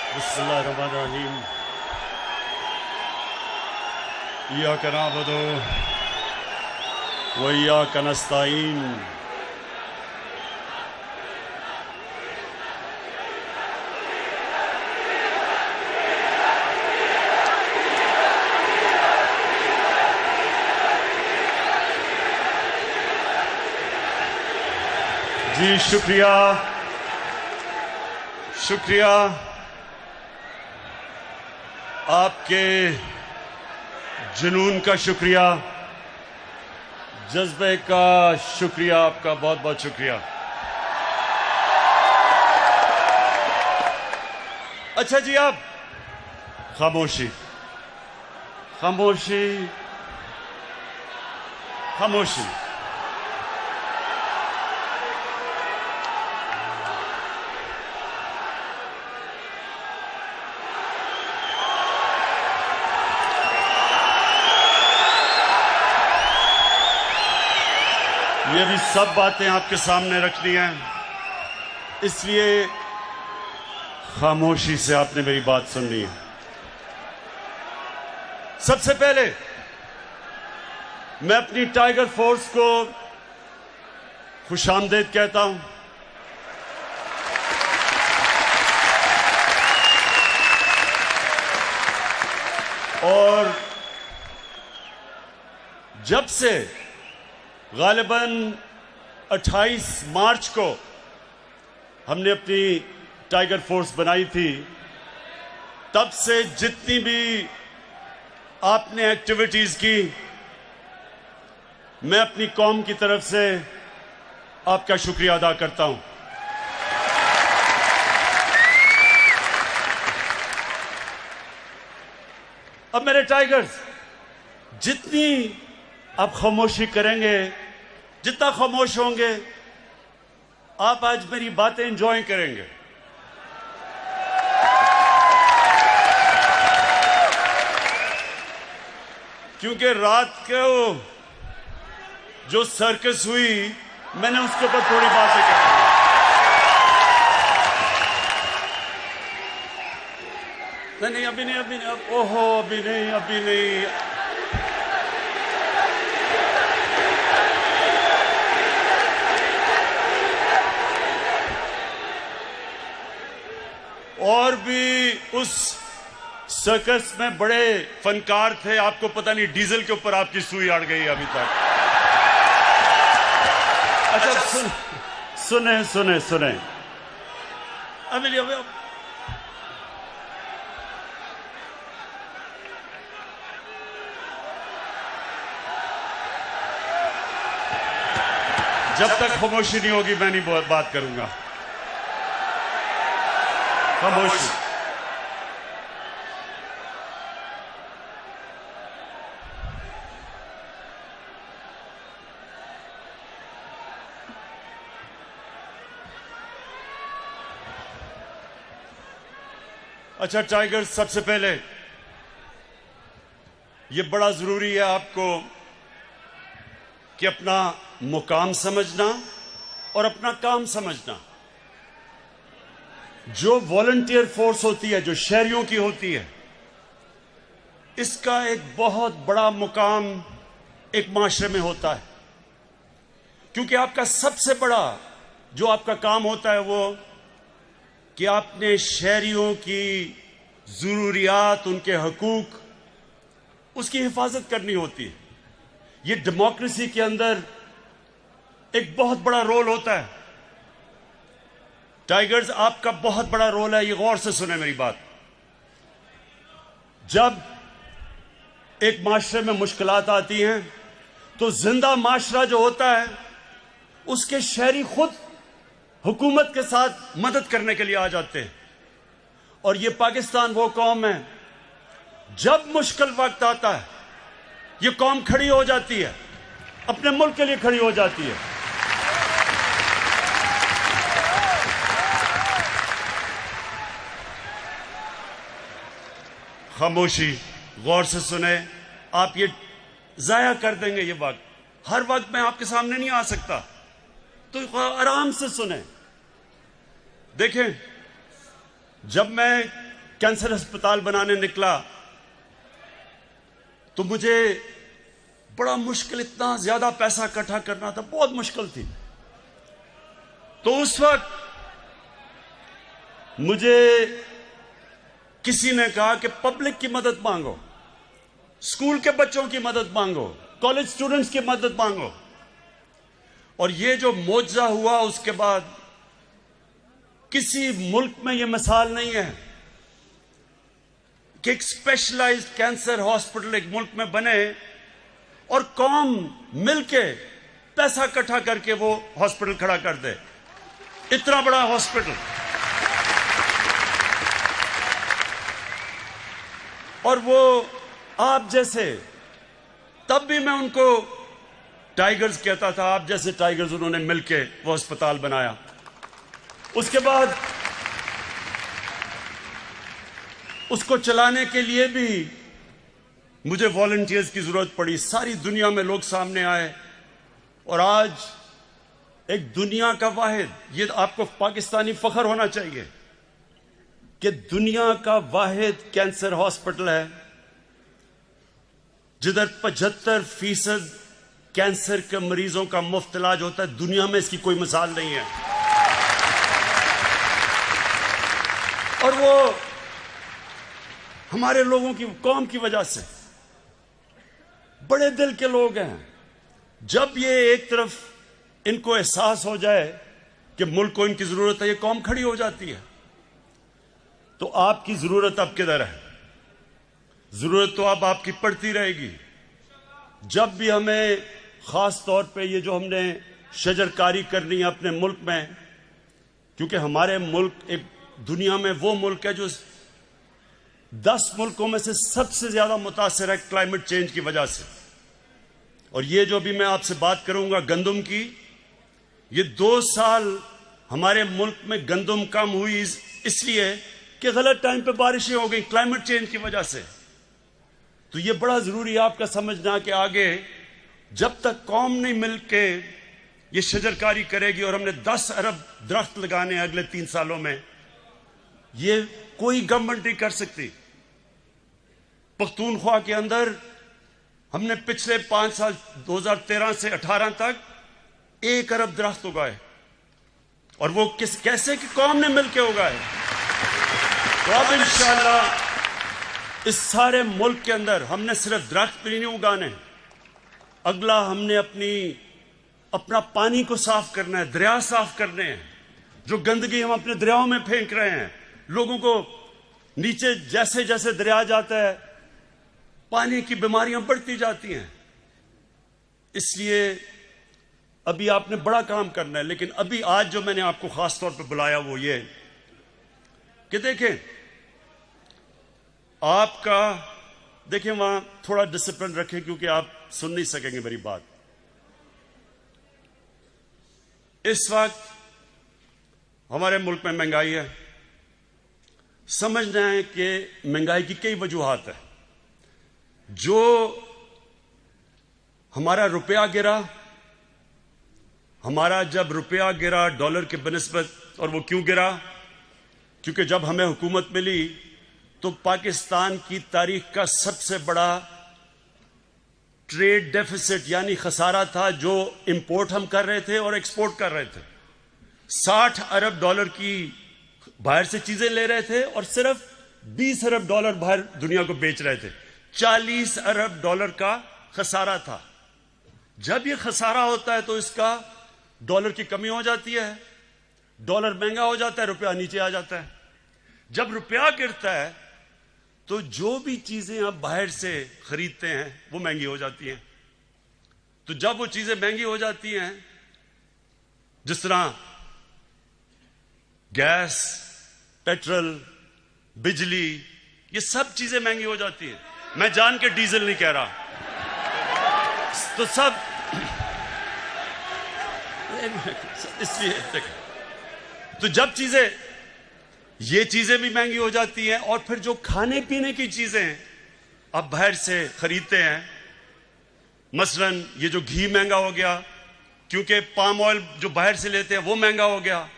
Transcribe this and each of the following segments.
बिस्मिल्लाहिर्रहमानिर्रहीम। इय्याका नअबुदु व इय्याका नस्तईन। जी शुक्रिया, शुक्रिया आपके जुनून का, शुक्रिया जज्बे का, शुक्रिया आपका, बहुत बहुत शुक्रिया। अच्छा जी, आप खामोशी खामोशी खामोशी। ये भी सब बातें आपके सामने रखनी हैं, इसलिए खामोशी से आपने मेरी बात सुननी है। सबसे पहले मैं अपनी टाइगर फोर्स को खुशामदीद कहता हूं। और जब से गालिबन 28 मार्च को हमने अपनी टाइगर फोर्स बनाई थी, तब से जितनी भी आपने एक्टिविटीज की, मैं अपनी कौम की तरफ से आपका शुक्रिया अदा करता हूं। अब मेरे टाइगर्स, जितनी आप खामोशी करेंगे, जितना खामोश होंगे, आप आज मेरी बातें एंजॉय करेंगे। क्योंकि रात को जो सर्कस हुई, मैंने उसके ऊपर थोड़ी बातें कही। नहीं, अभी नहीं, ओहो, अभी नहीं। और भी उस सर्कस में बड़े फनकार थे, आपको पता नहीं डीजल के ऊपर आपकी सुई अड़ गई अभी तक। अच्छा, सुने अभी जब तक खामोशी नहीं होगी मैं नहीं बात करूंगा। खामोशी। अच्छा टाइगर्स, सबसे पहले ये बड़ा जरूरी है आपको कि अपना मुकाम समझना और अपना काम समझना। जो वॉलंटियर फोर्स होती है, जो शहरियों की होती है, इसका एक बहुत बड़ा मुकाम एक माशरे में होता है। क्योंकि आपका सबसे बड़ा जो आपका काम होता है वो कि आपने शहरियों की जरूरियात, उनके हकूक, उसकी हिफाजत करनी होती है। ये डेमोक्रेसी के अंदर एक बहुत बड़ा रोल होता है। टाइगर्स, आपका बहुत बड़ा रोल है, ये गौर से सुने मेरी बात। जब एक माशरे में मुश्किलात आती हैं तो जिंदा माशरा जो होता है, उसके शहरी खुद हुकूमत के साथ मदद करने के लिए आ जाते हैं। और ये पाकिस्तान वो कौम है, जब मुश्किल वक्त आता है ये कौम खड़ी हो जाती है, अपने मुल्क के लिए खड़ी हो जाती है। खामोशी, गौर से सुने। आप ये जाया कर देंगे ये वक्त, हर वक्त मैं आपके सामने नहीं आ सकता, तो आराम से सुने। देखें, जब मैं कैंसर अस्पताल बनाने निकला तो मुझे बड़ा मुश्किल, इतना ज्यादा पैसा इकट्ठा करना था, बहुत मुश्किल थी। तो उस वक्त मुझे किसी ने कहा कि पब्लिक की मदद मांगो, स्कूल के बच्चों की मदद मांगो, कॉलेज स्टूडेंट्स की मदद मांगो। और ये जो मोजा हुआ उसके बाद किसी मुल्क में ये मिसाल नहीं है कि एक स्पेशलाइज्ड कैंसर हॉस्पिटल एक मुल्क में बने और कौम मिलके पैसा इकट्ठा करके वो हॉस्पिटल खड़ा कर दे। इतना बड़ा हॉस्पिटल। और वो आप जैसे, तब भी मैं उनको टाइगर्स कहता था, आप जैसे टाइगर्स उन्होंने मिलके वो अस्पताल बनाया। उसके बाद उसको चलाने के लिए भी मुझे वॉलंटियर्स की जरूरत पड़ी। सारी दुनिया में लोग सामने आए और आज एक दुनिया का वाहिद, ये आपको पाकिस्तानी फख्र होना चाहिए कि दुनिया का वाहिद कैंसर हॉस्पिटल है जिधर 75% कैंसर के मरीजों का मुफ्त इलाज होता है। दुनिया में इसकी कोई मिसाल नहीं है। और वो हमारे लोगों की, कौम की वजह से, बड़े दिल के लोग हैं। जब ये एक तरफ इनको एहसास हो जाए कि मुल्क को इनकी जरूरत है, ये कौम खड़ी हो जाती है। तो आपकी जरूरत अब किधर है? जरूरत तो अब आपकी पड़ती रहेगी। जब भी हमें खास तौर पे ये जो हमने शजरकारी करनी है अपने मुल्क में, क्योंकि हमारे मुल्क एक दुनिया में वो मुल्क है जो 10 मुल्कों में से सबसे ज्यादा मुतासिर है क्लाइमेट चेंज की वजह से। और ये जो भी मैं आपसे बात करूंगा गंदम की, ये 2 साल हमारे मुल्क में गंदम कम हुई इसलिए कि गलत टाइम पे बारिशें हो गई क्लाइमेट चेंज की वजह से। तो ये बड़ा जरूरी है आपका समझना कि आगे जब तक कौम नहीं मिलके ये शजरकारी करेगी, और हमने 10 अरब दरख्त लगाने हैं अगले 3 सालों में, ये कोई गवर्नमेंट नहीं कर सकती। पख्तूनख्वा के अंदर हमने पिछले 5 साल 2013 से 18 तक 1 अरब दरख्त उगाए, और वो कैसे कि कौम ने मिलकर उगाए। तो अब इंशाअल्लाह इस सारे मुल्क के अंदर हमने सिर्फ दरख्त भी नहीं उगाने, अगला हमने अपना पानी को साफ करना है, दरिया साफ करने हैं। जो गंदगी हम अपने दरियाओं में फेंक रहे हैं, लोगों को नीचे जैसे जैसे दरिया जाता है पानी की बीमारियां बढ़ती जाती हैं। इसलिए अभी आपने बड़ा काम करना है। लेकिन अभी आज जो मैंने आपको खास तौर पर बुलाया वो ये कि देखें, आपका देखें वहां थोड़ा डिसिप्लिन रखें, क्योंकि आप सुन नहीं सकेंगे मेरी बात। इस वक्त हमारे मुल्क में महंगाई है। समझना है कि महंगाई की कई वजूहात है। जो हमारा रुपया गिरा, हमारा जब रुपया गिरा डॉलर के बनिस्बत, और वो क्यों गिरा? क्योंकि जब हमें हुकूमत मिली तो पाकिस्तान की तारीख का सबसे बड़ा ट्रेड डेफिसिट यानी खसारा था, जो इंपोर्ट हम कर रहे थे और एक्सपोर्ट कर रहे थे। 60 अरब डॉलर की बाहर से चीजें ले रहे थे और सिर्फ 20 अरब डॉलर बाहर दुनिया को बेच रहे थे। 40 अरब डॉलर का खसारा था। जब ये खसारा होता है तो इसका डॉलर की कमी हो जाती है, डॉलर महंगा हो जाता है, रुपया नीचे आ जाता है। जब रुपया गिरता है तो जो भी चीजें आप बाहर से खरीदते हैं वो महंगी हो जाती हैं। तो जब वो चीजें महंगी हो जाती हैं, जिस तरह गैस, पेट्रोल, बिजली, ये सब चीजें महंगी हो जाती हैं। मैं जान के डीजल नहीं कह रहा, तो सब इसलिए तो जब ये चीजें भी महंगी हो जाती हैं, और फिर जो खाने पीने की चीजें आप बाहर से खरीदते हैं, मसलन ये जो घी महंगा हो गया, क्योंकि पाम ऑयल जो बाहर से लेते हैं वो महंगा हो गया।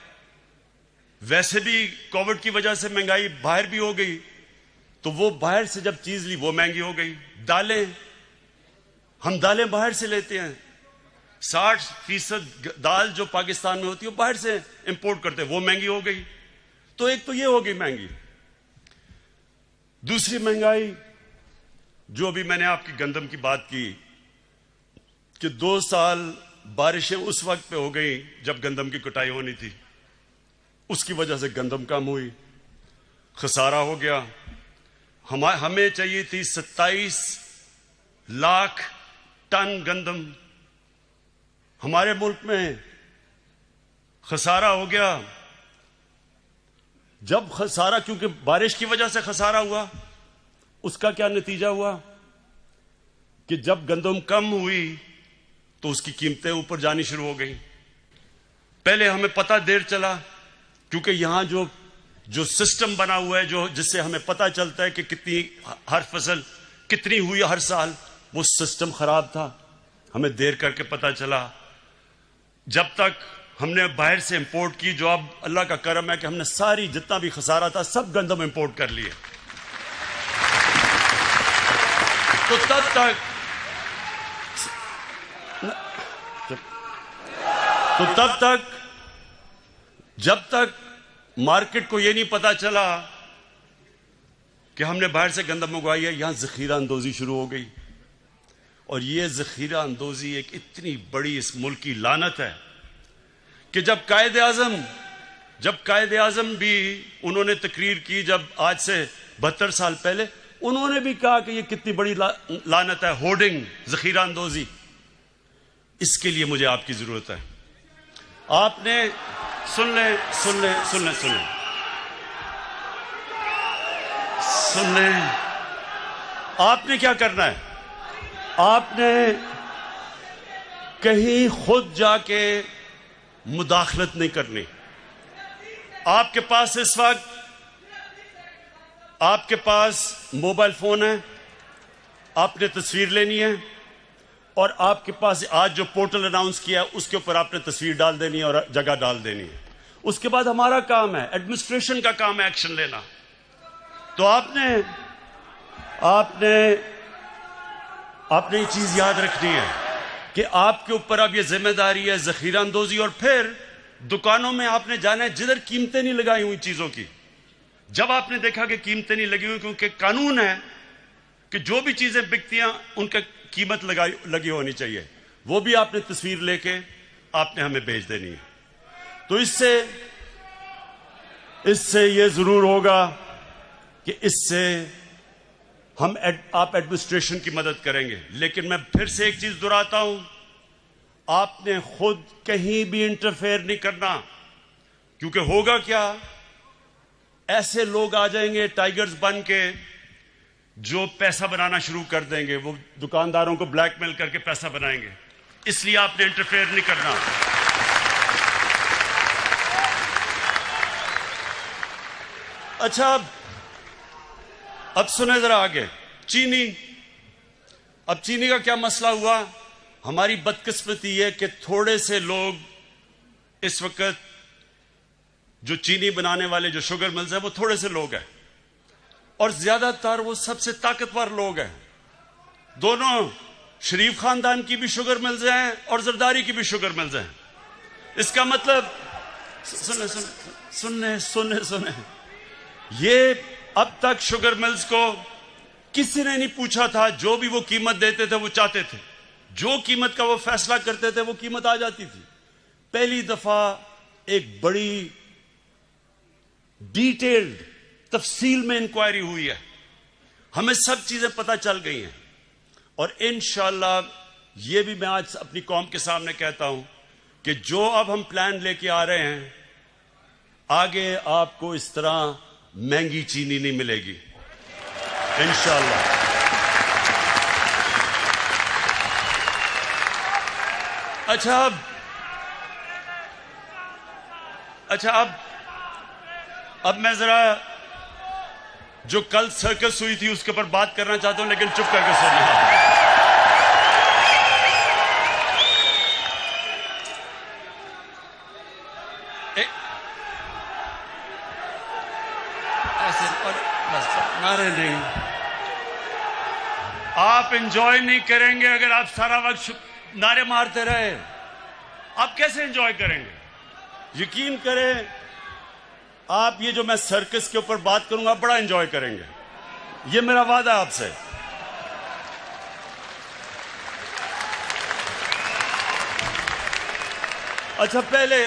वैसे भी कोविड की वजह से महंगाई बाहर भी हो गई, तो वो बाहर से जब चीज ली वो महंगी हो गई। दालें, हम दालें बाहर से लेते हैं, 60% दाल जो पाकिस्तान में होती है वो बाहर से इंपोर्ट करते हैं, वो महंगी हो गई। तो एक तो ये हो गई महंगी। दूसरी महंगाई जो अभी मैंने आपकी गंदम की बात की कि 2 साल बारिशें उस वक्त पे हो गई जब गंदम की कटाई होनी थी, उसकी वजह से गंदम कम हुई, खसारा हो गया। हमें चाहिए थी 27 लाख टन गंदम, हमारे मुल्क में खसारा हो गया। जब खसारा, क्योंकि बारिश की वजह से खसारा हुआ, उसका क्या नतीजा हुआ कि जब गंदम कम हुई तो उसकी कीमतें ऊपर जानी शुरू हो गई। पहले हमें पता देर चला, क्योंकि यहां जो सिस्टम बना हुआ है, जो जिससे हमें पता चलता है कि कितनी हर फसल कितनी हुई हर साल, वो सिस्टम खराब था, हमें देर करके पता चला। जब तक हमने बाहर से इंपोर्ट की, जो अब अल्लाह का करम है कि हमने सारी जितना भी खसारा था सब गंदम इंपोर्ट कर लिए, तो तब तक जब तक मार्केट को यह नहीं पता चला कि हमने बाहर से गंदम मंगवाई है, यहां जखीरा अंदोजी शुरू हो गई। और यह जखीरा अंदोजी एक इतनी बड़ी इस मुल्क की लानत है कि जब कायदे आजम भी उन्होंने तकरीर की, जब आज से 72 साल पहले, उन्होंने भी कहा कि यह कितनी बड़ी लानत है, होर्डिंग, जखीरा अंदोजी। इसके लिए मुझे आपकी जरूरत है। आपने सुन ले, आपने क्या करना है? आपने कहीं खुद जाके मुदाखलत नहीं करनी। आपके पास इस वक्त आपके पास मोबाइल फोन है, आपने तस्वीर लेनी है और आपके पास आज जो पोर्टल अनाउंस किया उसके ऊपर आपने तस्वीर डाल देनी है और जगह डाल देनी है। उसके बाद हमारा काम है, एडमिनिस्ट्रेशन का काम है एक्शन लेना। तो आपने ये चीज याद रखनी है कि आपके ऊपर अब ये जिम्मेदारी है जखीरा अंदोजी। और फिर दुकानों में आपने जाना है जिधर कीमतें नहीं लगाई हुई चीजों की। जब आपने देखा कि कीमतें नहीं लगी हुई, क्योंकि कानून है कि जो भी चीजें बिकती हैं उनका कीमत लगी होनी चाहिए, वो भी आपने तस्वीर लेके आपने हमें भेज देनी है। तो इससे ये जरूर होगा कि इससे आप एडमिनिस्ट्रेशन की मदद करेंगे। लेकिन मैं फिर से एक चीज दोहराता हूं, आपने खुद कहीं भी इंटरफेयर नहीं करना, क्योंकि होगा क्या, ऐसे लोग आ जाएंगे टाइगर्स बन के जो पैसा बनाना शुरू कर देंगे, वो दुकानदारों को ब्लैकमेल करके पैसा बनाएंगे। इसलिए आपने इंटरफेयर नहीं करना। अच्छा, अब सुने जरा आगे, चीनी। अब चीनी का क्या मसला हुआ? हमारी बदकिस्मती है कि थोड़े से लोग इस वक्त जो चीनी बनाने वाले जो शुगर मिल्स हैं, वो थोड़े से लोग हैं और ज्यादातर वो सबसे ताकतवर लोग हैं। दोनों शरीफ खानदान की भी शुगर मिल्स हैं और जरदारी की भी शुगर मिल्स हैं। इसका मतलब सुने, ये अब तक शुगर मिल्स को किसी ने नहीं पूछा था, जो भी वो कीमत देते थे वो चाहते थे, जो कीमत का वो फैसला करते थे वो कीमत आ जाती थी। पहली दफा एक बड़ी डिटेल्ड तफसील में इंक्वायरी हुई है, हमें सब चीजें पता चल गई हैं। और इंशाअल्लाह ये भी मैं आज अपनी कौम के सामने कहता हूं कि जो अब हम प्लान लेके आ रहे हैं, आगे आपको इस तरह महंगी चीनी नहीं मिलेगी इंशाअल्लाह। अब मैं जरा जो कल सर्कस हुई थी उसके ऊपर बात करना चाहता हूं, लेकिन चुप करके सुनिए। ऐसे बस नारे नहीं, आप एंजॉय नहीं करेंगे अगर आप सारा वक्त नारे मारते रहे। आप कैसे एंजॉय करेंगे? यकीन करें, आप ये जो मैं सर्कस के ऊपर बात करूंगा बड़ा एंजॉय करेंगे, ये मेरा वादा है आपसे। अच्छा, पहले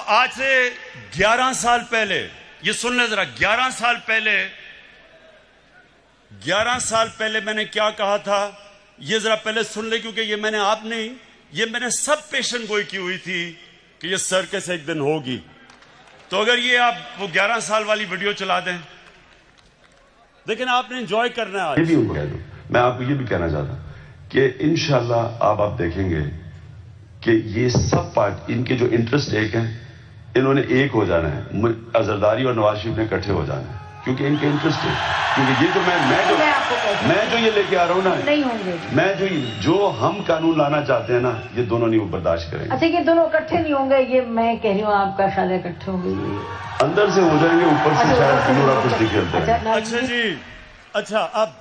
आज से 11 साल पहले, ये सुन ले जरा, 11 साल पहले मैंने क्या कहा था, ये जरा पहले सुन ले, क्योंकि ये मैंने आप नहीं, ये मैंने सब पेशन गोई की हुई थी कि ये सर्कस एक दिन होगी। तो अगर ये आप वो 11 साल वाली वीडियो चला दें, लेकिन आपने एंजॉय करना है। मैं आपको ये भी कहना चाहता कि इंशाल्लाह आप देखेंगे कि ये सब पार्ट, इनके जो इंटरेस्ट एक हैं, इन्होंने एक हो जाना है। अजरदारी और नवाज शरीफ ने इकट्ठे हो जाना है, क्योंकि इनके इंटरेस्ट है। क्योंकि ये जो मैं जो ये लेके आ रहा हूँ ना, नहीं होंगे, मैं जो हम कानून लाना चाहते हैं ना, ये दोनों नहीं बर्दाश्त करेंगे। अच्छा, ये दोनों इकट्ठे नहीं होंगे, ये मैं कह रही हूँ, आपका ख्याल है इकट्ठे होंगे? अंदर से हो जाएंगे, ऊपर से शायद पूरा कुछ निकलता है। अच्छा जी, अच्छा, अब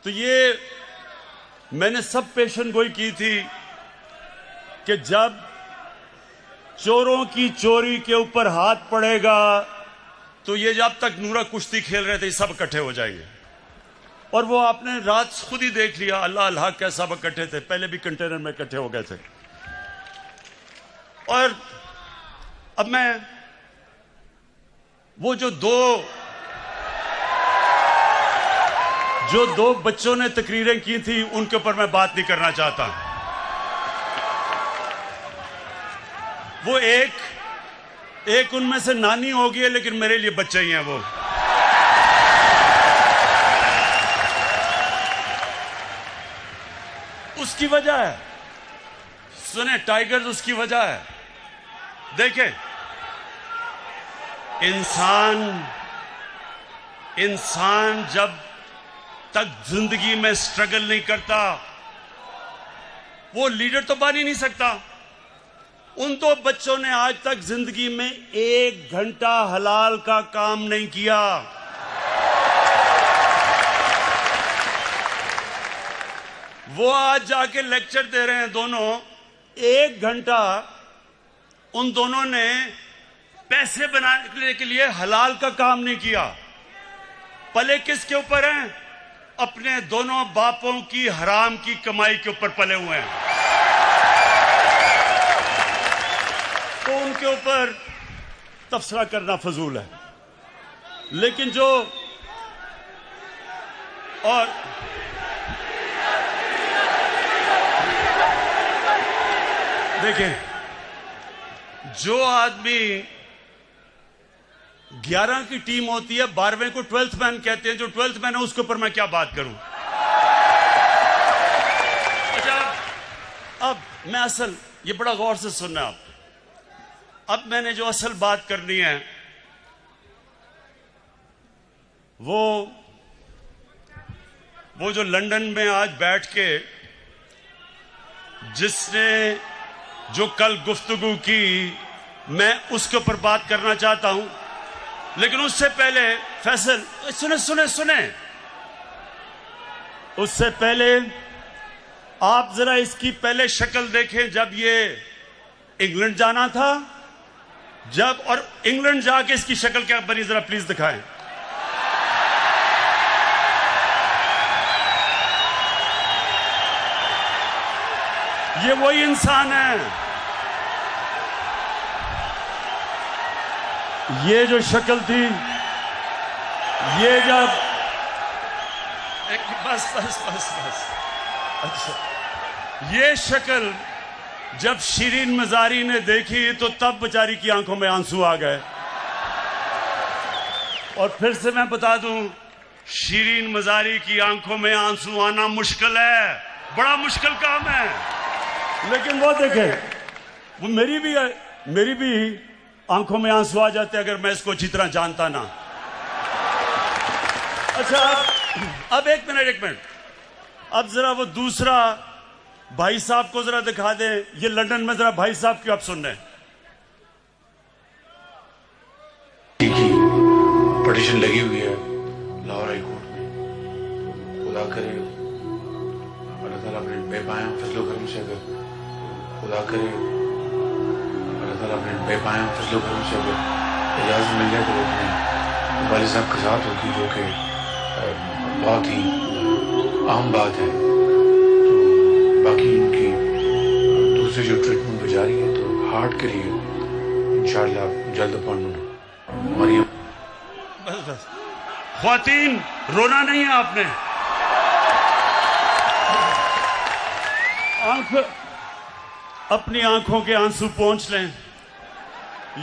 तो ये मैंने सब पेशन गोई की थी कि जब चोरों की चोरी के ऊपर हाथ पड़ेगा तो ये जब तक नूरा कुश्ती खेल रहे थे सब इकट्ठे हो जाएंगे। और वो आपने रात खुद ही देख लिया, अल्लाह अल्लाह क्या सब इकट्ठे थे, पहले भी कंटेनर में इकट्ठे हो गए थे। और अब मैं वो जो दो बच्चों ने तकरीरें की थी उनके ऊपर मैं बात नहीं करना चाहता। वो एक उनमें से नानी होगी है, लेकिन मेरे लिए बच्चे ही हैं वो। उसकी वजह है, सुने टाइगर्स, उसकी वजह है। देखें, इंसान जब तक जिंदगी में स्ट्रगल नहीं करता वो लीडर तो बन ही नहीं सकता। उन दो बच्चों ने आज तक जिंदगी में 1 घंटा हलाल का काम नहीं किया। वो आज जाके लेक्चर दे रहे हैं दोनों। 1 घंटा उन दोनों ने पैसे बनाने के लिए हलाल का काम नहीं किया। पले किसके ऊपर हैं? अपने दोनों बापों की हराम की कमाई के ऊपर पले हुए हैं। तो उनके ऊपर तबसरा करना फजूल है। लेकिन जो और देखें, जो आदमी 11 की टीम होती है, 12वें को 12th मैन कहते हैं, जो 12th मैन है उसके ऊपर मैं क्या बात करूं। अच्छा, अब मैं असल, ये बड़ा गौर से सुनना आप, अब मैंने जो असल बात करनी है वो जो लंदन में आज बैठ के जिसने जो कल गुफ्तगू की, मैं उसके ऊपर बात करना चाहता हूं। लेकिन उससे पहले फैसल, सुने, उससे पहले आप जरा इसकी पहले शक्ल देखें। जब ये इंग्लैंड जाना था, जब, और इंग्लैंड जाके इसकी शक्ल क्या बनी, जरा प्लीज दिखाएं। ये वही इंसान है। ये जो शक्ल थी, ये जब बस अच्छा, ये शक्ल जब शीरीन मजारी ने देखी तो तब बेचारी की आंखों में आंसू आ गए। और फिर से मैं बता दूं, शीरीन मजारी की आंखों में आंसू आना मुश्किल है, बड़ा मुश्किल काम है। लेकिन वो देखे, वो मेरी भी आंखों में आंसू आ जाते अगर मैं इसको अच्छी तरह जानता ना। अच्छा, अब एक मिनट, अब जरा वो दूसरा भाई साहब को जरा दिखा दें। ये लंदन में जरा भाई साहब क्यों आप सुन रहे हैं? की पटिशन लगी हुई है लाहौर हाई कोर्ट में। खुदा करे अल्लाह ताला अपने बेपाया फजलो करम से अगर खुदा करे अल्लाह ताला अपने बेपाया फजलो करम से अगर इजाज़त मिल जाए तो अपने वालिद साहब के साथ होगी, जो कि बहुत ही आम बात है। तो बाकी इनकी दूसरी जो ट्रीटमेंट भी जारी है, तो हार्ट के लिए इंशाअल्लाह जल्द अपॉइंटमेंट मरियम। बस बस ख्वातीन, रोना नहीं है आपने। अपनी आंखों के आंसू पोंछ लें।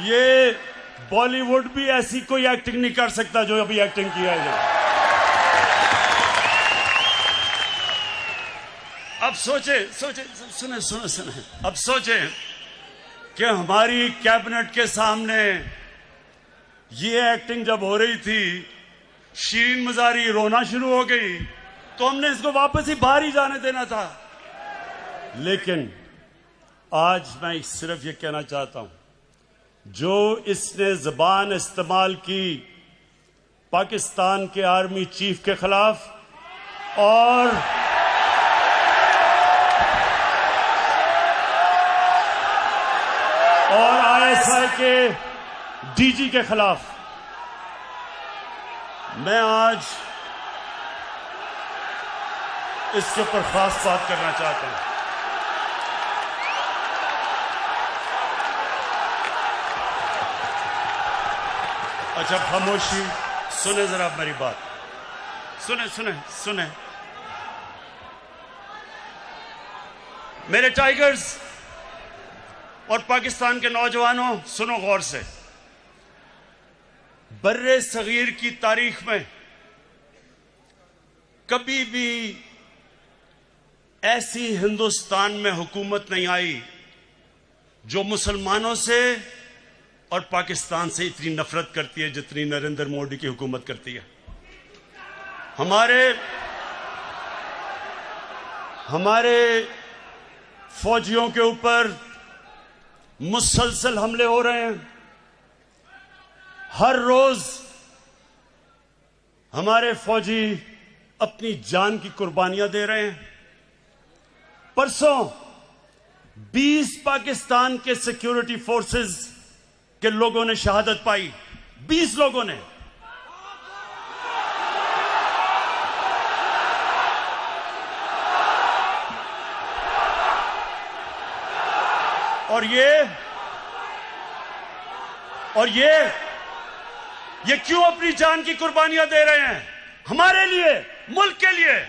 ये बॉलीवुड भी ऐसी कोई एक्टिंग नहीं कर सकता जो अभी एक्टिंग किया है। अब सोचे सुने सुने सुने अब सोचे कि हमारी कैबिनेट के सामने ये एक्टिंग जब हो रही थी, शीरीन मजारी रोना शुरू हो गई, तो हमने इसको वापस ही बाहर ही जाने देना था। लेकिन आज मैं सिर्फ ये कहना चाहता हूं, जो इसने जबान इस्तेमाल की पाकिस्तान के आर्मी चीफ के खिलाफ और ISI के डीजी के खिलाफ, मैं आज इसके ऊपर खास बात करना चाहता हूं। अच्छा खामोशी, सुने जरा मेरी बात, सुने सुने सुने मेरे टाइगर्स और पाकिस्तान के नौजवानों, सुनो गौर से। बर्रे सगीर की तारीख में कभी भी ऐसी हिंदुस्तान में हुकूमत नहीं आई जो मुसलमानों से और पाकिस्तान से इतनी नफरत करती है जितनी नरेंद्र मोदी की हुकूमत करती है। हमारे फौजियों के ऊपर मुसलसल हमले हो रहे हैं। हर रोज हमारे फौजी अपनी जान की कुर्बानियां दे रहे हैं। परसों 20 पाकिस्तान के सिक्योरिटी फोर्सेस के लोगों ने शहादत पाई। 20 लोगों ने। और ये क्यों अपनी जान की कुर्बानियां दे रहे हैं? हमारे लिए, मुल्क के लिए।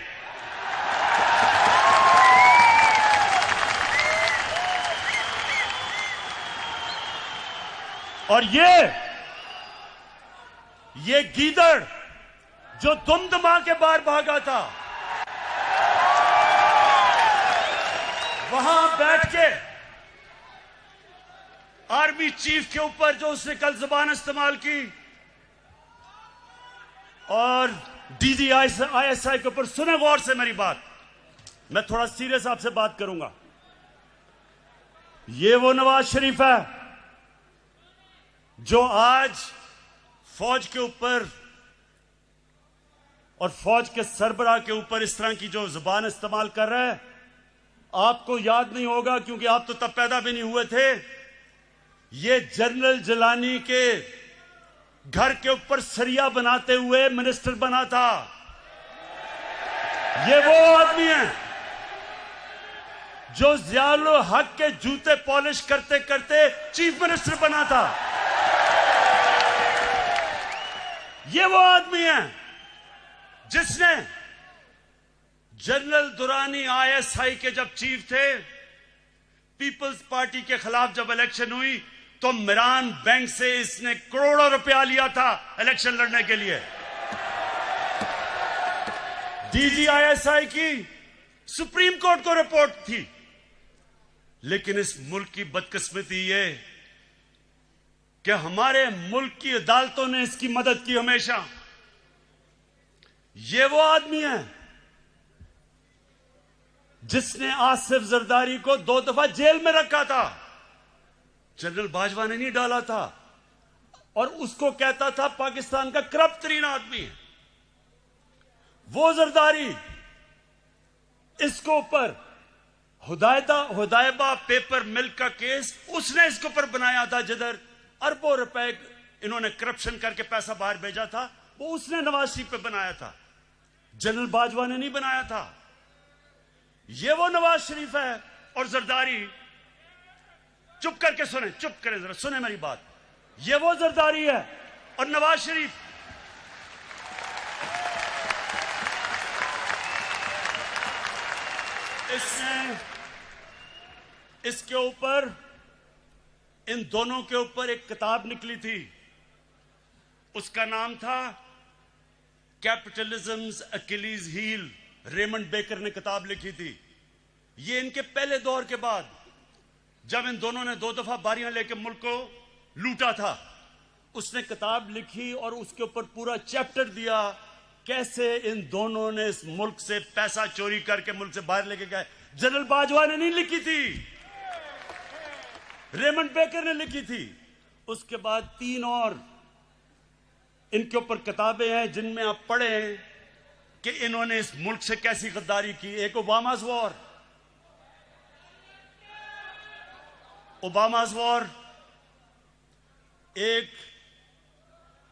और ये गीदड़ जो दुमदमा के बाहर भागा था, वहां बैठ के आर्मी चीफ के ऊपर जो उसने कल जुबान इस्तेमाल की और डीजी ISI के ऊपर, सुने गौर से मेरी बात, मैं थोड़ा सीरियस आपसे बात करूंगा। ये वो नवाज शरीफ है जो आज फौज के ऊपर और फौज के सरबराह के ऊपर इस तरह की जो जुबान इस्तेमाल कर रहा है। आपको याद नहीं होगा क्योंकि आप तो तब पैदा भी नहीं हुए थे। ये जनरल जिलानी के घर के ऊपर सरिया बनाते हुए मिनिस्टर बना था। ये वो आदमी है जो ज़ियाउल हक के जूते पॉलिश करते करते चीफ मिनिस्टर बना था। ये वो आदमी है जिसने जनरल दुरानी ISI के जब चीफ थे, पीपल्स पार्टी के खिलाफ जब इलेक्शन हुई तो मिरान बैंक से इसने करोड़ों रुपया लिया था इलेक्शन लड़ने के लिए। डीजी ISI की सुप्रीम कोर्ट को रिपोर्ट थी। लेकिन इस मुल्क की बदकिस्मती ये कि हमारे मुल्क की अदालतों ने इसकी मदद की हमेशा। ये वो आदमी है जिसने आसिफ जरदारी को 2 दफा जेल में रखा था। जनरल बाजवा ने नहीं डाला था, और उसको कहता था पाकिस्तान का करप्ट तरीन आदमी है। वो जरदारी इसको ऊपर हुदायबा पेपर मिल्क का केस उसने इसके ऊपर बनाया था, जिधर अरबों रुपए इन्होंने करप्शन करके पैसा बाहर भेजा था, वो उसने नवाज शरीफ पे बनाया था, जनरल बाजवा ने नहीं बनाया था। ये वो नवाज शरीफ है। और जरदारी, चुप करके सुने, चुप करें जरा, सुने मेरी बात। ये वो जरदारी है और नवाज शरीफ इसने इसके ऊपर, इन दोनों के ऊपर एक किताब निकली थी, उसका नाम था कैपिटलिज्म्स अकिलीज हील। रेमंड बेकर ने किताब लिखी थी। ये इनके पहले दौर के बाद, जब इन दोनों ने 2 दफा बारियां लेकर मुल्क को लूटा था, उसने किताब लिखी और उसके ऊपर पूरा चैप्टर दिया कैसे इन दोनों ने इस मुल्क से पैसा चोरी करके मुल्क से बाहर लेके गए। जनरल बाजवा ने नहीं लिखी थी, रेमंड बेकर ने लिखी थी। उसके बाद 3 और इनके ऊपर किताबें हैं जिनमें आप पढ़े कि इन्होंने इस मुल्क से कैसी गद्दारी की। एक ओबामा's वॉर,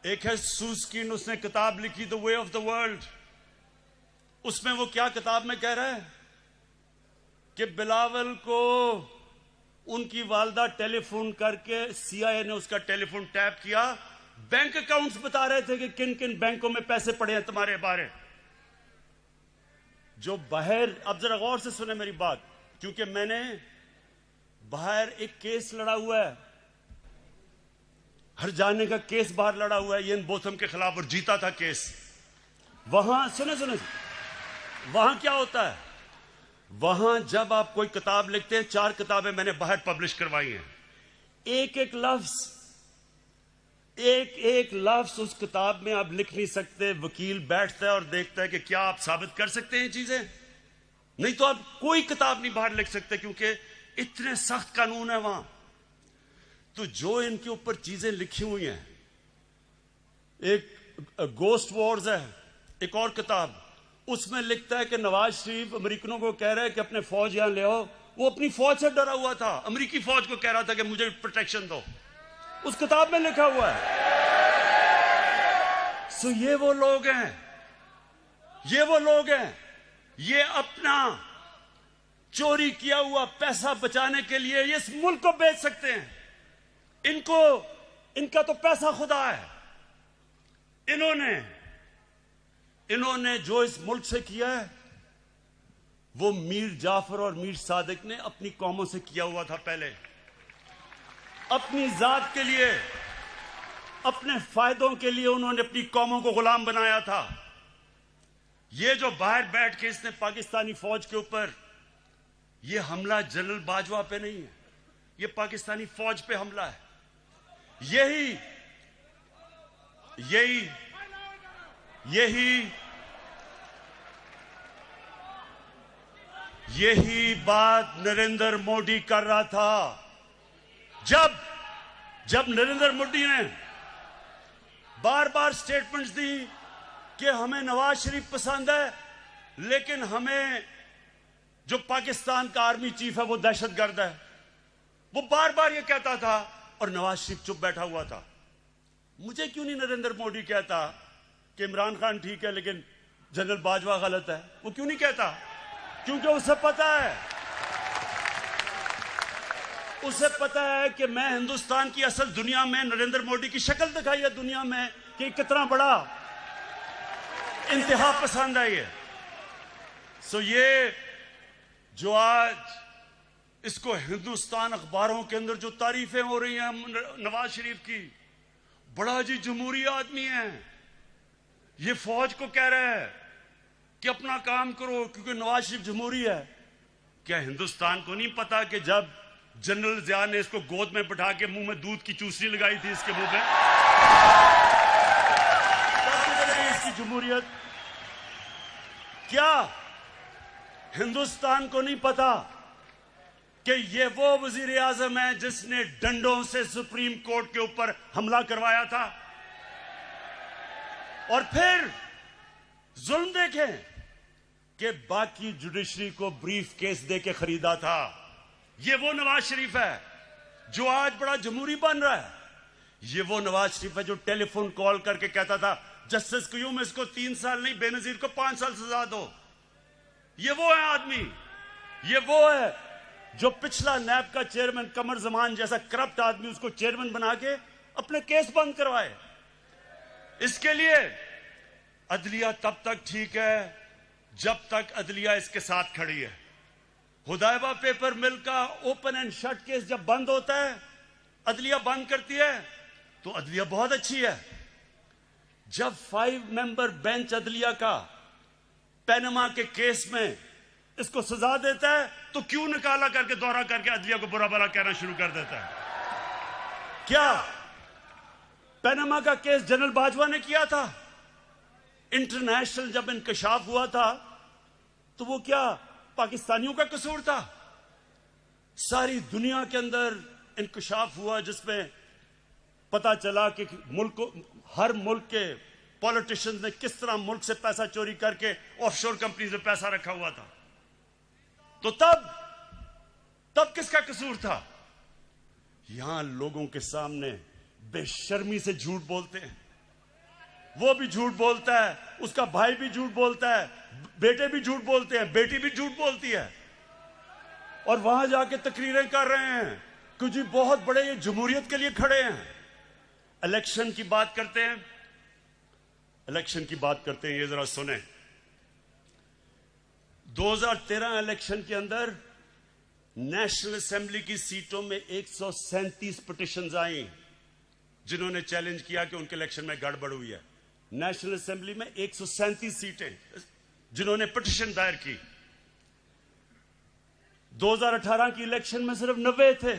एक है सूस्कीन, उसने किताब लिखी the way of the world. उसमें वो क्या किताब में कह रहा है कि बिलावल को उनकी वालदा टेलीफोन करके, CIA ने उसका टेलीफोन टैप किया, बैंक अकाउंट्स बता रहे थे कि किन किन बैंकों में पैसे पड़े हैं तुम्हारे बारे। जो बाहर, अब जरा गौर से सुने मेरी बात, क्योंकि मैंने बाहर एक केस लड़ा हुआ है, हर जाने का केस बाहर लड़ा हुआ है इयान बोथम के खिलाफ, और जीता था केस। वहां सुने वहां क्या होता है, वहां जब आप कोई किताब लिखते हैं, 4 किताबें मैंने बाहर पब्लिश करवाई हैं, एक एक लफ्ज उस किताब में आप लिख नहीं सकते। वकील बैठता है और देखता है कि क्या आप साबित कर सकते हैं चीजें, नहीं तो आप कोई किताब नहीं बाहर लिख सकते, क्योंकि इतने सख्त कानून है वहां। तो जो इनके ऊपर चीजें लिखी हुई हैं, एक गोस्ट वॉर्स है, एक और किताब, उसमें लिखता है कि नवाज शरीफ अमेरिकनों को कह रहा है कि अपने फौज यहां ले आओ। वो अपनी फौज से डरा हुआ था, अमेरिकी फौज को कह रहा था कि मुझे प्रोटेक्शन दो, उस किताब में लिखा हुआ है। सो ये वो लोग हैं, ये अपना चोरी किया हुआ पैसा बचाने के लिए ये इस मुल्क को बेच सकते हैं। इनका तो पैसा खुदा है। इन्होंने जो इस मुल्क से किया है, वो मीर जाफर और मीर सादिक ने अपनी कौमों से किया हुआ था। पहले अपनी जात के लिए, अपने फायदों के लिए उन्होंने अपनी कौमों को गुलाम बनाया था। ये जो बाहर बैठ के इसने पाकिस्तानी फौज के ऊपर, ये हमला जनरल बाजवा पे नहीं है, ये पाकिस्तानी फौज पे हमला है। यही बात नरेंद्र मोदी कर रहा था। जब नरेंद्र मोदी ने बार बार स्टेटमेंट्स दी कि हमें नवाज शरीफ पसंद है, लेकिन हमें जो पाकिस्तान का आर्मी चीफ है वो दहशतगर्द है, वो बार बार ये कहता था और नवाज शरीफ चुप बैठा हुआ था। मुझे क्यों नहीं नरेंद्र मोदी कहता कि इमरान खान ठीक है लेकिन जनरल बाजवा गलत है? वो क्यों नहीं कहता? क्योंकि उसे पता है कि मैं हिंदुस्तान की असल दुनिया में नरेंद्र मोदी की शक्ल दिखाई है दुनिया में कि कितना बड़ा इंतहा पसंद है ये। सो ये जो आज इसको हिंदुस्तान अखबारों के अंदर जो तारीफें हो रही हैं नवाज शरीफ की, बड़ा जी जमहूरी आदमी है, ये फौज को कह रहा है कि अपना काम करो क्योंकि नवाज शरीफ जमहूरी है। क्या हिंदुस्तान को नहीं पता कि जब जनरल जिया ने इसको गोद में बैठा के मुंह में दूध की चूसनी लगाई थी इसके मुंह में, इसकी जमहूरियत? क्या हिंदुस्तान को नहीं पता कि ये वो वजीर आजम है जिसने डंडों से सुप्रीम कोर्ट के ऊपर हमला करवाया था। और फिर जुल्म देखें कि बाकी जुडिशरी को ब्रीफ केस दे के खरीदा था। ये वो नवाज शरीफ है जो आज बड़ा जमहूरी बन रहा है। ये वो नवाज शरीफ है जो टेलीफोन कॉल करके कहता था जस्टिस क्यूम इसको 3 साल नहीं बेनजीर को 5 साल सजा दो। ये वो है आदमी, ये वो है जो पिछला नैब का चेयरमैन कमर जमान जैसा करप्ट आदमी उसको चेयरमैन बना के अपने केस बंद करवाए। इसके लिए अदलिया तब तक ठीक है जब तक अदलिया इसके साथ खड़ी है। हुदैबा पेपर मिल का ओपन एंड शट केस जब बंद होता है, अदलिया बंद करती है, तो अदलिया बहुत अच्छी है। जब 5 मेंबर बेंच अदलिया का पैनमा के केस में इसको सजा देता है, तो क्यों निकाला करके दौरा करके अदलिया को बुरा भला कहना शुरू कर देता है? क्या पैनमा का केस जनरल बाजवा ने किया था? इंटरनेशनल जब इंकशाफ हुआ था तो वो क्या पाकिस्तानियों का कसूर था? सारी दुनिया के अंदर इंकशाफ हुआ जिसमें पता चला कि हर मुल्क के पॉलिटिशियंस ने किस तरह मुल्क से पैसा चोरी करके ऑफशोर कंपनीज में पैसा रखा हुआ था। तो तब किसका कसूर था? यहां लोगों के सामने बेशर्मी से झूठ बोलते हैं। वो भी झूठ बोलता है, उसका भाई भी झूठ बोलता है, बेटे भी झूठ बोलते हैं, बेटी भी झूठ बोलती है, और वहां जाके तकरीरें कर रहे हैं कि जी बहुत बड़े ये जमहूरियत के लिए खड़े हैं। इलेक्शन की बात करते हैं, इलेक्शन की बात करते हैं, ये जरा सुने। 2013 इलेक्शन के अंदर नेशनल असेंबली की सीटों में 137 पिटिशंस आई जिन्होंने चैलेंज किया कि उनके इलेक्शन में गड़बड़ हुई है। नेशनल असेंबली में 137 सीटें जिन्होंने पिटिशन दायर की। 2018 की इलेक्शन में सिर्फ 90 थे,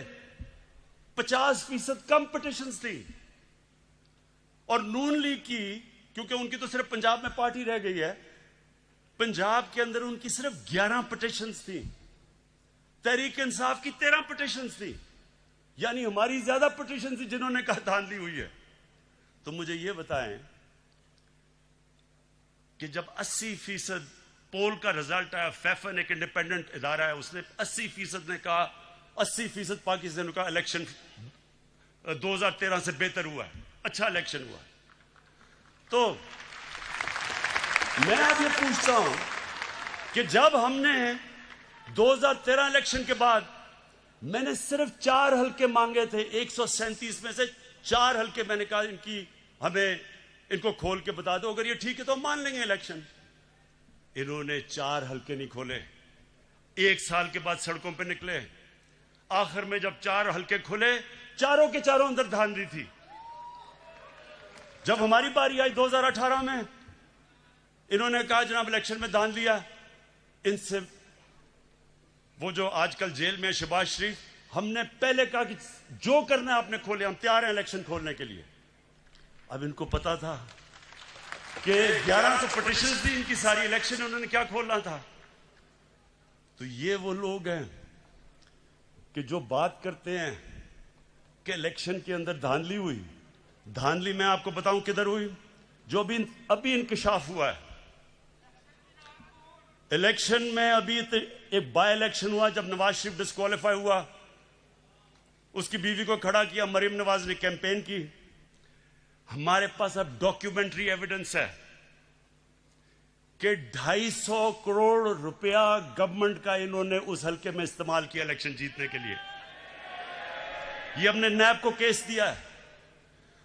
50% कम पिटिशंस थी। और नून लीग की, क्योंकि उनकी तो सिर्फ पंजाब में पार्टी रह गई है, पंजाब के अंदर उनकी सिर्फ 11 पिटिशंस थी। तहरीक इंसाफ की 13 पिटिशंस थी, यानी हमारी ज्यादा पिटिशन थी जिन्होंने कहा धांधली हुई है। तो मुझे यह बताएं कि जब 80% पोल का रिजल्ट आया, फैफन एक इंडिपेंडेंट इदारा है, उसने 80% ने कहा, 80% पाकिस्तान का इलेक्शन 2013 से बेहतर हुआ है, अच्छा इलेक्शन हुआ। तो मैं अब ये पूछता हूं कि जब हमने 2013 इलेक्शन के बाद मैंने सिर्फ 4 हल्के मांगे थे, 137 में से 4 हल्के मैंने कहा इनको खोल के बता दो, अगर ये ठीक है तो मान लेंगे इलेक्शन। इन्होंने 4 हल्के नहीं खोले, 1 साल के बाद सड़कों पे निकले। आखिर में जब 4 हल्के खुले, चारों के चारों अंदर धांधली थी। जब हमारी बारी आई 2018 में, इन्होंने कहा जनाब इलेक्शन में धांधली है। इनसे वो जो आजकल जेल में है शहबाज शरीफ, हमने पहले कहा कि जो करना है आपने खोले, हम तैयार हैं इलेक्शन खोलने के लिए। अब इनको पता था कि 1100 पिटिशन थी इनकी सारी, इलेक्शन उन्होंने क्या खोलना था। तो ये वो लोग हैं कि जो बात करते हैं कि इलेक्शन के अंदर धांधली हुई। धांधली मैं आपको बताऊं किधर हुई, जो भी अभी इंकशाफ हुआ है। इलेक्शन में अभी एक बाय इलेक्शन हुआ जब नवाज शरीफ डिस्क्वालीफाई हुआ, उसकी बीवी को खड़ा किया, मरीम नवाज ने कैंपेन की। हमारे पास अब डॉक्यूमेंट्री एविडेंस है कि 250 करोड़ रुपया गवर्नमेंट का इन्होंने उस हल्के में इस्तेमाल किया इलेक्शन जीतने के लिए। ये हमने नैब को केस दिया है।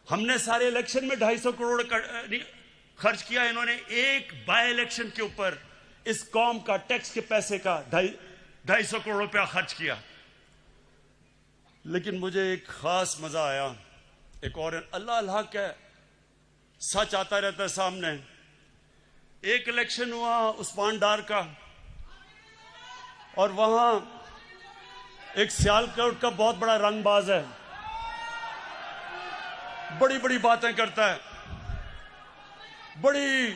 हमने सारे इलेक्शन में 250 करोड़ खर्च किया, इन्होंने एक बाय इलेक्शन के ऊपर इस कौम का टैक्स के पैसे का 250 करोड़ रुपया खर्च किया। लेकिन मुझे एक खास मजा आया, एक और अल्लाह अल्लाह का सच आता रहता है सामने। एक इलेक्शन हुआ उस्मान डार का, और वहां एक सियालकोट का बहुत बड़ा रंगबाज है, बड़ी बड़ी बातें करता है, बड़ी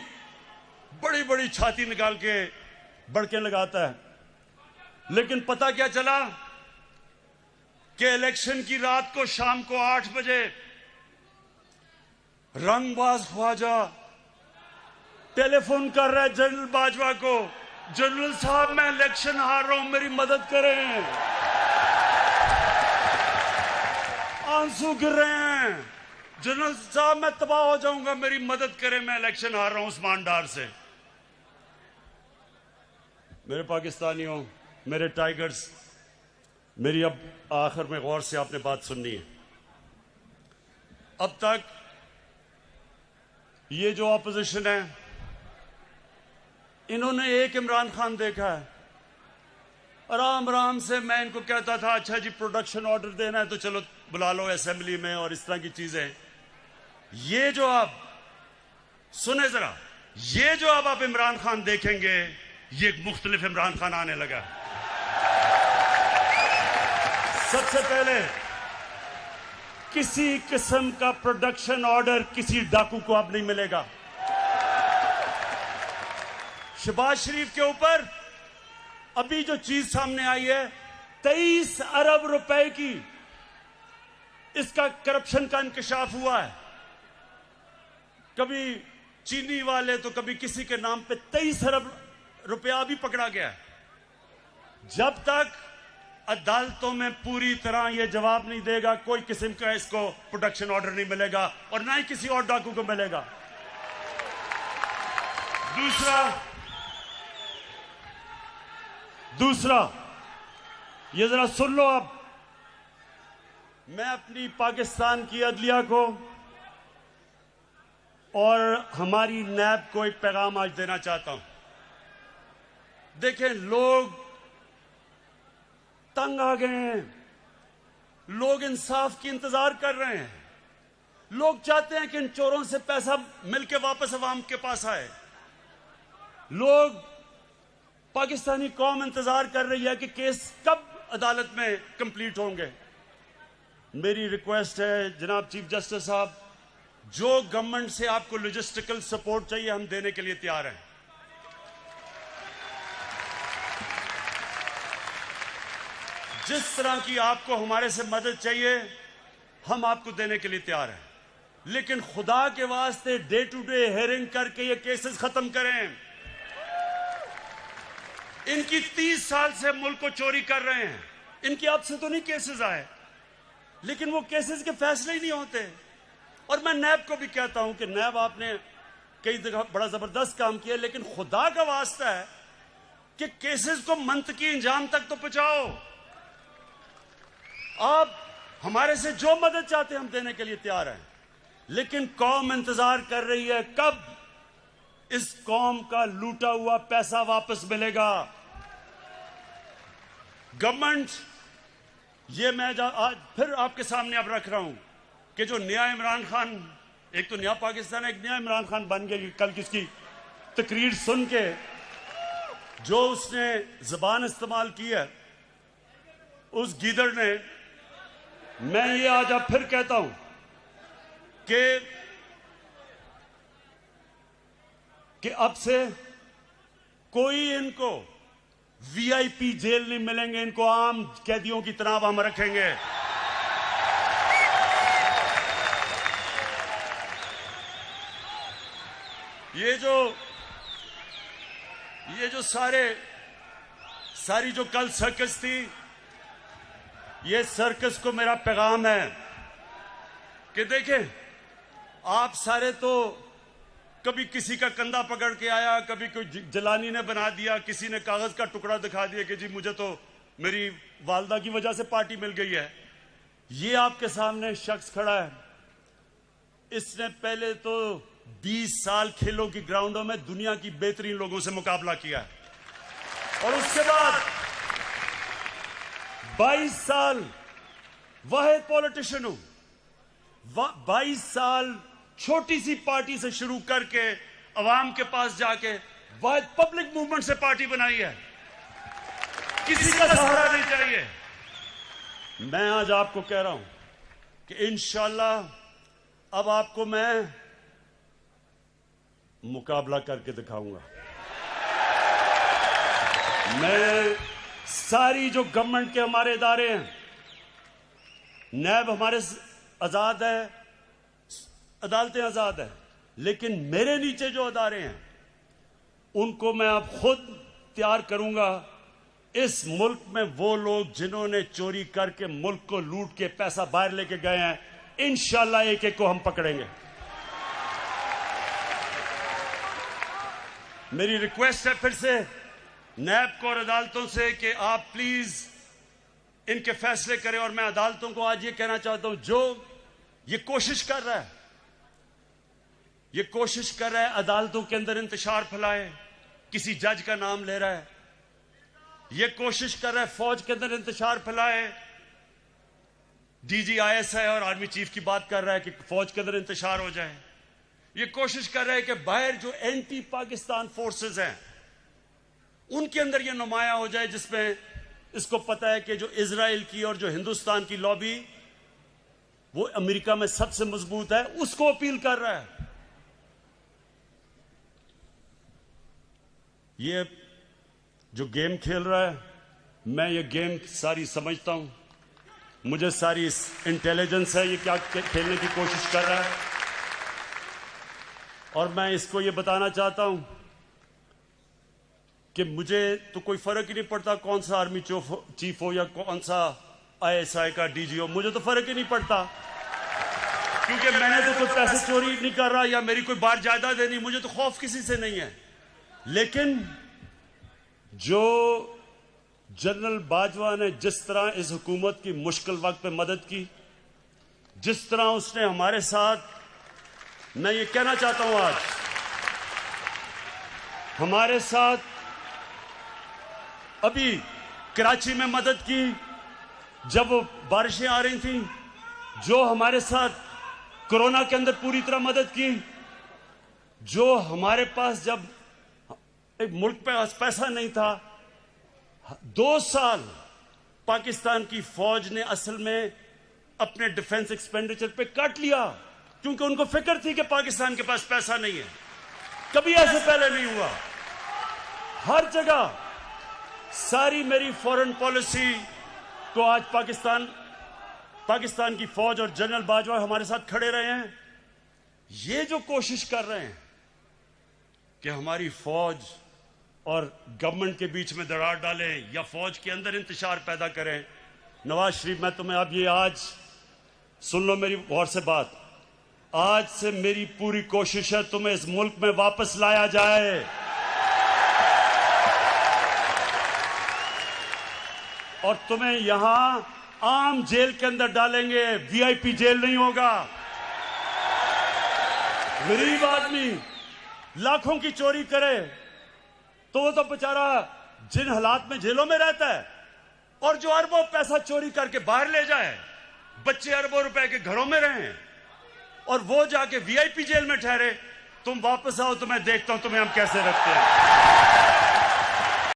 बड़ी बड़ी छाती निकाल के बड़के लगाता है। लेकिन पता क्या चला, कि इलेक्शन की रात को शाम को 8 बजे रंगबाज ख्वाजा टेलीफोन कर रहा है जनरल बाजवा को, जनरल साहब मैं इलेक्शन हार रहा हूं, मेरी मदद करें। आंसू गिर रहे हैं, जनरल साहब मैं तबाह हो जाऊंगा, मेरी मदद करें, मैं इलेक्शन हार रहा हूं उस्मान डार से। मेरे पाकिस्तानियों, मेरे टाइगर्स, मेरी अब आखिर में गौर से आपने बात सुननी है। अब तक ये जो ऑपोजिशन है, इन्होंने एक इमरान खान देखा है। आराम आराम से मैं इनको कहता था अच्छा जी प्रोडक्शन ऑर्डर देना है तो चलो बुला लो असेंबली में और इस तरह की चीजें। ये जो आप सुने जरा, ये जो अब आप इमरान खान देखेंगे, ये एक मुख्तलिफ इमरान खान आने लगा। सबसे पहले किसी किस्म का प्रोडक्शन ऑर्डर किसी डाकू को अब नहीं मिलेगा। शहबाज शरीफ के ऊपर अभी जो चीज सामने आई है, 23 अरब रुपए की इसका करप्शन का इंकशाफ हुआ है। कभी चीनी वाले तो कभी किसी के नाम पे 23 अरब रुपया भी पकड़ा गया है। जब तक अदालतों में पूरी तरह यह जवाब नहीं देगा, कोई किस्म का इसको प्रोडक्शन ऑर्डर नहीं मिलेगा और ना ही किसी और डाकू को मिलेगा। दूसरा ये जरा सुन लो। अब मैं अपनी पाकिस्तान की अदलिया को और हमारी नैब को एक पैगाम आज देना चाहता हूं। देखें, लोग तंग आ गए हैं, लोग इंसाफ की इंतजार कर रहे हैं, लोग चाहते हैं कि इन चोरों से पैसा मिलके वापस अवाम के पास आए। लोग, पाकिस्तानी कौम इंतजार कर रही है कि केस कब अदालत में कंप्लीट होंगे। मेरी रिक्वेस्ट है जनाब चीफ जस्टिस साहब, जो गवर्नमेंट से आपको लॉजिस्टिकल सपोर्ट चाहिए हम देने के लिए तैयार हैं। जिस तरह की आपको हमारे से मदद चाहिए हम आपको देने के लिए तैयार हैं, लेकिन खुदा के वास्ते डे टू डे हेयरिंग करके ये केसेस खत्म करें। इनकी 30 साल से मुल्क को चोरी कर रहे हैं, इनकी अब से तो नहीं केसेस आए, लेकिन वो केसेस के फैसले ही नहीं होते। और मैं नैब को भी कहता हूं कि नैब आपने कई जगह बड़ा जबरदस्त काम किया, लेकिन खुदा का वास्ता है कि केसेस को मंतकी इंजाम तक तो पहुंचाओ। आप हमारे से जो मदद चाहते हैं हम देने के लिए तैयार हैं, लेकिन कौम इंतजार कर रही है कब इस कौम का लूटा हुआ पैसा वापस मिलेगा। गवर्नमेंट, ये मैं आज फिर आपके सामने अब रख रहा हूं कि जो नया इमरान खान, एक तो नया पाकिस्तान है, एक नया इमरान खान बन गया। कल किसकी तकरीर सुन के जो उसने जबान इस्तेमाल की है उस गीदड़ ने, मैं ये आज अब फिर कहता हूं कि अब से कोई इनको वीआईपी जेल नहीं मिलेंगे, इनको आम कैदियों की तरह हम रखेंगे। ये जो सारी जो कल सर्कस थी, ये सर्कस को मेरा पैगाम है कि देखें, आप सारे तो कभी किसी का कंधा पकड़ के आया, कभी कोई जलानी ने बना दिया, किसी ने कागज का टुकड़ा दिखा दिया कि जी मुझे तो मेरी वालदा की वजह से पार्टी मिल गई है। ये आपके सामने शख्स खड़ा है, इसने पहले तो 20 साल खेलों की ग्राउंडों में दुनिया की बेहतरीन लोगों से मुकाबला किया है और उसके बाद 22 साल वाहिद पॉलिटिशियन हूं। 22 साल छोटी सी पार्टी से शुरू करके अवाम के पास जाके वाहिद पब्लिक मूवमेंट से पार्टी बनाई है। किसी का सहारा नहीं चाहिए। मैं आज आपको कह रहा हूं कि इंशाअल्लाह अब आपको मैं मुकाबला करके दिखाऊंगा। मैं सारी जो गवर्नमेंट के हमारे इदारे हैं, नैब हमारे आजाद है, अदालतें आजाद है, लेकिन मेरे नीचे जो अदारे हैं उनको मैं अब खुद तैयार करूंगा। इस मुल्क में वो लोग जिन्होंने चोरी करके मुल्क को लूट के पैसा बाहर लेके गए हैं, इंशाल्लाह एक एक को हम पकड़ेंगे। मेरी रिक्वेस्ट है फिर से नैब को और अदालतों से कि आप प्लीज इनके फैसले करें। और मैं अदालतों को आज ये कहना चाहता हूं, जो ये कोशिश कर रहा है अदालतों के अंदर इंतशार फैलाए, किसी जज का नाम ले रहा है, ये कोशिश कर रहा है फौज के अंदर इंतशार फैलाए, डीजी ISI और आर्मी चीफ की बात कर रहा है कि फौज के अंदर इंतशार हो जाए, ये कोशिश कर रहा है कि बाहर जो एंटी पाकिस्तान फोर्सेस हैं उनके अंदर ये नुमाया हो जाए, जिसमें इसको पता है कि जो इजराइल की और जो हिंदुस्तान की लॉबी वो अमेरिका में सबसे मजबूत है, उसको अपील कर रहा है। ये जो गेम खेल रहा है, मैं ये गेम सारी समझता हूं, मुझे सारी इंटेलिजेंस है ये क्या खेलने की कोशिश कर रहा है। और मैं इसको ये बताना चाहता हूं कि मुझे तो कोई फर्क ही नहीं पड़ता कौन सा आर्मी चीफ हो या कौन सा ISI का DG हो, मुझे तो फर्क ही नहीं पड़ता, क्योंकि मैंने तो कोई पैसे चोरी नहीं कर रहा या मेरी कोई बाहर जायदाद नहीं, मुझे तो खौफ किसी से नहीं है। लेकिन जो जनरल बाजवा ने जिस तरह इस हुकूमत की मुश्किल वक्त पे मदद की, जिस तरह उसने हमारे साथ, मैं ये कहना चाहता हूं आज हमारे साथ अभी कराची में मदद की जब बारिशें आ रही थी, जो हमारे साथ कोरोना के अंदर पूरी तरह मदद की, जो हमारे पास जब एक मुल्क पे पैसा नहीं था, 2 साल पाकिस्तान की फौज ने असल में अपने डिफेंस एक्सपेंडिचर पे काट लिया, क्योंकि उनको फिक्र थी कि पाकिस्तान के पास पैसा नहीं है। कभी ऐसे पहले नहीं हुआ। हर जगह सारी मेरी फॉरेन पॉलिसी को आज पाकिस्तान की फौज और जनरल बाजवा हमारे साथ खड़े रहे हैं। ये जो कोशिश कर रहे हैं कि हमारी फौज और गवर्नमेंट के बीच में दरार डालें या फौज के अंदर इंतशार पैदा करें, नवाज शरीफ, मैं तुम्हें अब ये आज सुन लो मेरी गौर से बात, आज से मेरी पूरी कोशिश है तुम्हें इस मुल्क में वापस लाया जाए, और तुम्हें यहां आम जेल के अंदर डालेंगे, VIP जेल नहीं होगा। गरीब आदमी लाखों की चोरी करे तो वो तो बेचारा जिन हालात में जेलों में रहता है, और जो अरबों पैसा चोरी करके बाहर ले जाए, बच्चे अरबों रुपए के घरों में रहें और वो जाके VIP जेल में ठहरे, तुम वापस आओ तो मैं देखता हूं तुम्हें हम कैसे रखते हैं।